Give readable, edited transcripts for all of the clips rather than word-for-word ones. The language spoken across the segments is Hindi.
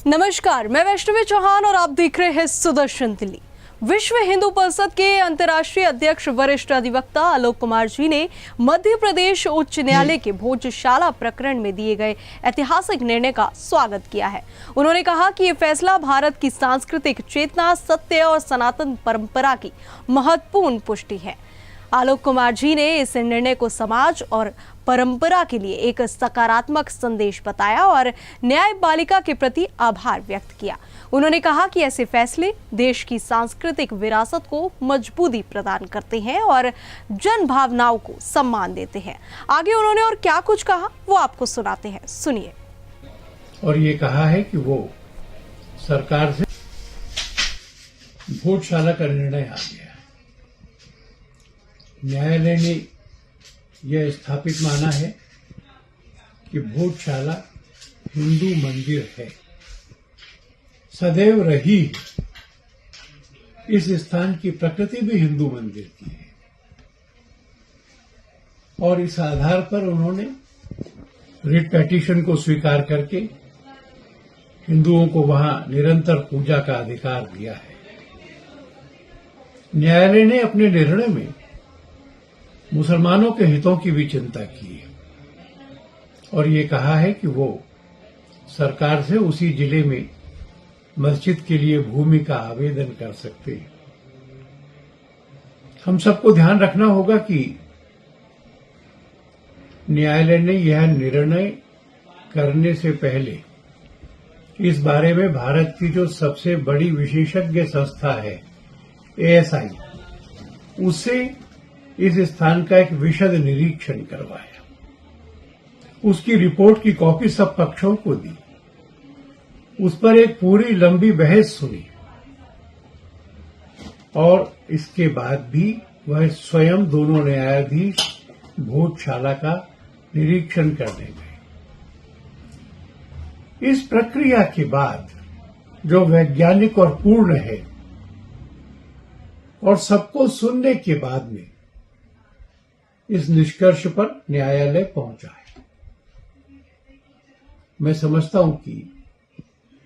नमस्कार, मैं वैष्णवी चौहान और आप देख रहे हैं सुदर्शन दिल्ली। विश्व हिंदू परिषद के अंतर्राष्ट्रीय अध्यक्ष वरिष्ठ अधिवक्ता आलोक कुमार जी ने मध्य प्रदेश उच्च न्यायालय के भोजशाला प्रकरण में दिए गए ऐतिहासिक निर्णय का स्वागत किया है। उन्होंने कहा कि ये फैसला भारत की सांस्कृतिक चेतना, सत्य और सनातन परंपरा की महत्वपूर्ण पुष्टि है। आलोक कुमार जी ने इस निर्णय को समाज और परंपरा के लिए एक सकारात्मक संदेश बताया और न्यायपालिका के प्रति आभार व्यक्त किया। उन्होंने कहा कि ऐसे फैसले देश की सांस्कृतिक विरासत को मजबूती प्रदान करते हैं और जन भावनाओं को सम्मान देते हैं। आगे उन्होंने और क्या कुछ कहा वो आपको सुनाते हैं, सुनिए। और ये कहा है कि वो सरकार से भोजशाला का निर्णय आ गया। न्यायालय ने यह स्थापित माना है कि भोजशाला हिंदू मंदिर है, सदैव रही है। इस स्थान की प्रकृति भी हिंदू मंदिर की है और इस आधार पर उन्होंने रिट पिटीशन को स्वीकार करके हिंदुओं को वहां निरंतर पूजा का अधिकार दिया है। न्यायालय ने अपने निर्णय में मुसलमानों के हितों की भी चिंता की है और ये कहा है कि वो सरकार से उसी जिले में मस्जिद के लिए भूमि का आवेदन कर सकते हैं। हम सबको ध्यान रखना होगा कि न्यायालय ने यह निर्णय करने से पहले इस बारे में भारत की जो सबसे बड़ी विशेषज्ञ संस्था है ASI, उससे इस स्थान का एक विशद निरीक्षण करवाया। उसकी रिपोर्ट की कॉपी सब पक्षों को दी, उस पर एक पूरी लंबी बहस सुनी और इसके बाद भी वह स्वयं दोनों न्यायाधीश भोजशाला का निरीक्षण करने गए। इस प्रक्रिया के बाद जो वैज्ञानिक और पूर्ण है और सबको सुनने के बाद में इस निष्कर्ष पर न्यायालय पहुंचा है। मैं समझता हूं कि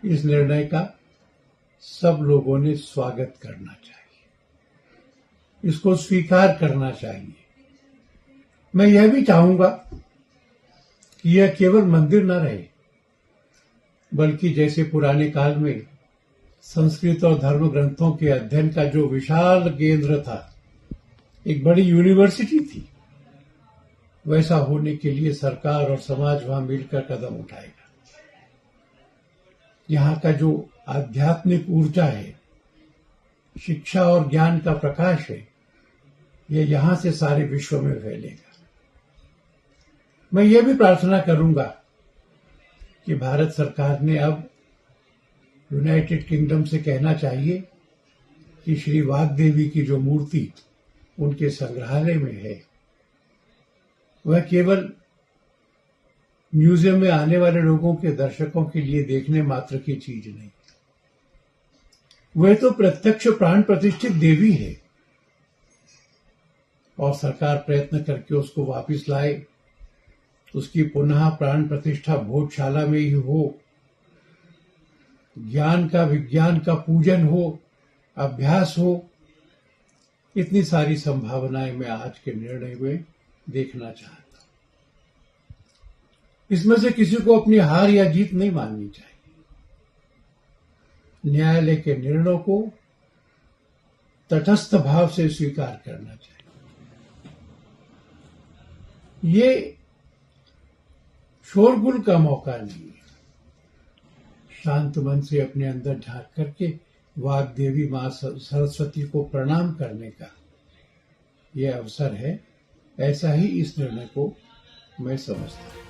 इस निर्णय का सब लोगों ने स्वागत करना चाहिए, इसको स्वीकार करना चाहिए। मैं यह भी चाहूंगा कि यह केवल मंदिर न रहे, बल्कि जैसे पुराने काल में संस्कृत और धर्म ग्रंथों के अध्ययन का जो विशाल केंद्र था, एक बड़ी यूनिवर्सिटी थी, वैसा होने के लिए सरकार और समाज वहां मिलकर कदम उठाएगा। यहाँ का जो आध्यात्मिक ऊर्जा है, शिक्षा और ज्ञान का प्रकाश है, यह यहां से सारे विश्व में फैलेगा। मैं ये भी प्रार्थना करूंगा कि भारत सरकार ने अब यूनाइटेड किंगडम से कहना चाहिए कि श्री वाग्देवी की जो मूर्ति उनके संग्रहालय में है, वह केवल म्यूजियम में आने वाले लोगों के दर्शकों के लिए देखने मात्र की चीज नहीं, वह तो प्रत्यक्ष प्राण प्रतिष्ठित देवी है और सरकार प्रयत्न करके उसको वापस लाए, उसकी पुनः प्राण प्रतिष्ठा भोजशाला में ही हो, ज्ञान का, विज्ञान का पूजन हो, अभ्यास हो। इतनी सारी संभावनाएं मैं आज के निर्णय में देखना चाहता हूं। इसमें से किसी को अपनी हार या जीत नहीं माननी चाहिए। न्यायालय के निर्णयों को तटस्थ भाव से स्वीकार करना चाहिए। ये शोरगुल का मौका नहीं है। शांत मन से अपने अंदर झांक करके वाग्देवी मां सरस्वती को प्रणाम करने का यह अवसर है। ऐसा ही इस निर्णय को मैं समझता हूं।